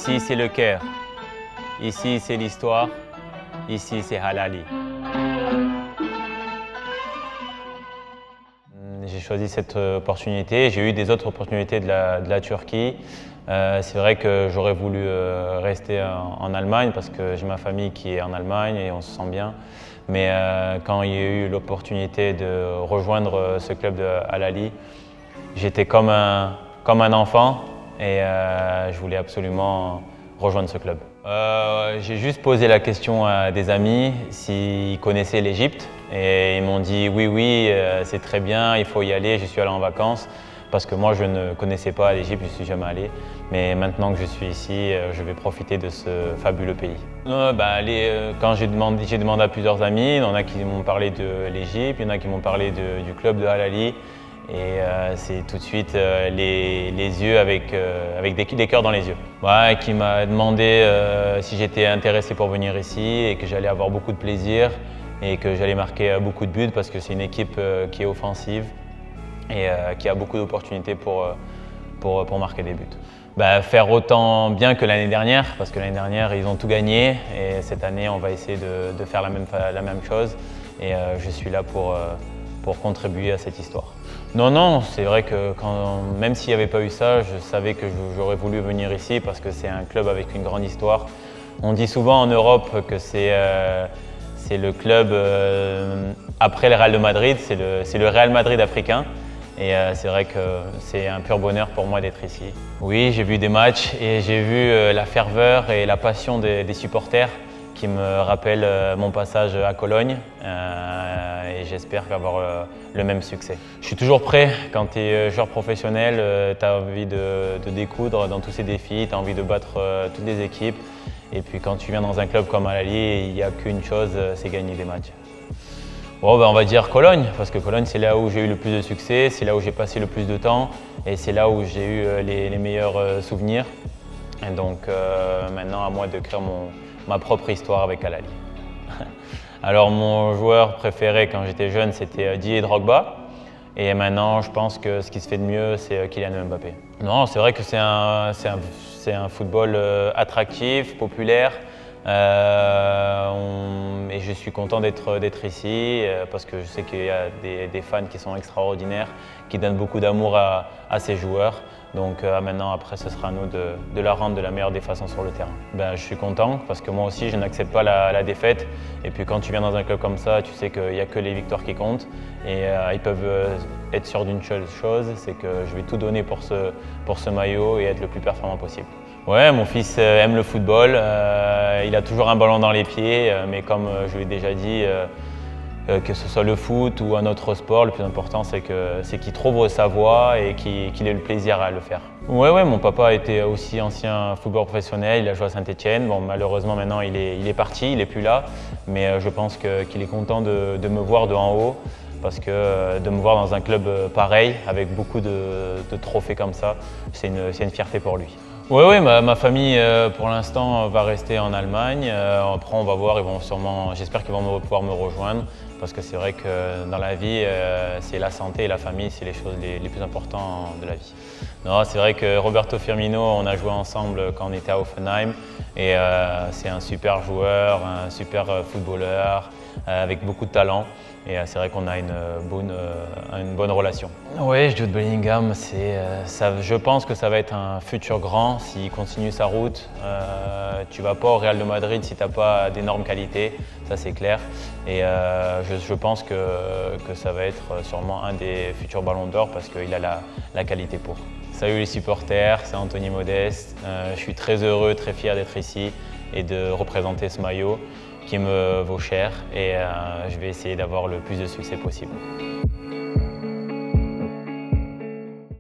Ici, c'est le Caire. Ici, c'est l'histoire. Ici, c'est Al Ahly. J'ai choisi cette opportunité. J'ai eu des autres opportunités de la Turquie. C'est vrai que j'aurais voulu rester en Allemagne parce que j'ai ma famille qui est en Allemagne et on se sent bien. Mais quand il y a eu l'opportunité de rejoindre ce club de Al Ahly, j'étais comme un enfant et je voulais absolument rejoindre ce club. J'ai juste posé la question à des amis s'ils connaissaient l'Égypte et ils m'ont dit oui, c'est très bien, il faut y aller, je suis allé en vacances parce que moi je ne connaissais pas l'Égypte, je ne suis jamais allé. Mais maintenant que je suis ici, je vais profiter de ce fabuleux pays. Quand j'ai demandé à plusieurs amis, il y en a qui m'ont parlé de l'Égypte, il y en a qui m'ont parlé du club de Al Ahly. Et c'est tout de suite les yeux avec des cœurs dans les yeux. Ouais, qui m'a demandé si j'étais intéressé pour venir ici et que j'allais avoir beaucoup de plaisir et que j'allais marquer beaucoup de buts parce que c'est une équipe qui est offensive et qui a beaucoup d'opportunités pour marquer des buts. Faire autant bien que l'année dernière, parce que l'année dernière ils ont tout gagné et cette année on va essayer de faire la même chose et je suis là pour contribuer à cette histoire. Non, c'est vrai que même s'il n'y avait pas eu ça, je savais que j'aurais voulu venir ici parce que c'est un club avec une grande histoire. On dit souvent en Europe que c'est le club après le Real de Madrid, c'est le Real Madrid africain. Et c'est vrai que c'est un pur bonheur pour moi d'être ici. Oui, j'ai vu des matchs et j'ai vu la ferveur et la passion des supporters qui me rappellent mon passage à Cologne et j'espère avoir le même succès. Je suis toujours prêt. Quand tu es joueur professionnel, tu as envie de découdre dans tous ces défis, tu as envie de battre toutes les équipes. Et puis quand tu viens dans un club comme Al Ahly, il n'y a qu'une chose, c'est gagner des matchs. Bon, on va dire Cologne, parce que Cologne c'est là où j'ai eu le plus de succès, c'est là où j'ai passé le plus de temps et c'est là où j'ai eu les meilleurs souvenirs. Et donc maintenant à moi de créer ma propre histoire avec Al Ahly. Alors mon joueur préféré quand j'étais jeune c'était Didier Drogba et maintenant je pense que ce qui se fait de mieux c'est Kylian Mbappé. Non, c'est vrai que c'est un football attractif, populaire. Et je suis content d'être ici parce que je sais qu'il y a des fans qui sont extraordinaires, qui donnent beaucoup d'amour à ces joueurs. Donc maintenant, après, ce sera à nous de la rendre de la meilleure des façons sur le terrain. Je suis content parce que moi aussi, je n'accepte pas la défaite. Et puis quand tu viens dans un club comme ça, tu sais qu'il n'y a que les victoires qui comptent. Et ils peuvent être sûrs d'une seule chose, c'est que je vais tout donner pour ce maillot et être le plus performant possible. Ouais, mon fils aime le football, il a toujours un ballon dans les pieds, mais comme je l'ai déjà dit, que ce soit le foot ou un autre sport, le plus important c'est qu'il trouve sa voie et qu'il ait le plaisir à le faire. Ouais, mon papa était aussi ancien footballeur professionnel, il a joué à Saint-Etienne. Bon, malheureusement maintenant il est parti, il n'est plus là, mais je pense qu'il est content de me voir de en haut. Parce que de me voir dans un club pareil, avec beaucoup de trophées comme ça, c'est une fierté pour lui. Oui, ma famille pour l'instant va rester en Allemagne. Après on va voir, j'espère qu'ils vont pouvoir me rejoindre. Parce que c'est vrai que dans la vie, c'est la santé et la famille, c'est les choses les plus importantes de la vie. Non, c'est vrai que Roberto Firmino, on a joué ensemble quand on était à Hoffenheim. Et c'est un super joueur, un super footballeur, avec beaucoup de talent. Et c'est vrai qu'on a une bonne relation. Oui, Jude Bellingham, je pense que ça va être un futur grand s'il continue sa route. Tu ne vas pas au Real de Madrid si tu n'as pas d'énormes qualités, ça c'est clair. Et je pense que ça va être sûrement un des futurs ballons d'or parce qu'il a la qualité pour. Salut les supporters, c'est Anthony Modeste. Je suis très heureux, très fier d'être ici et de représenter ce maillot qui me vaut cher et je vais essayer d'avoir le plus de succès possible.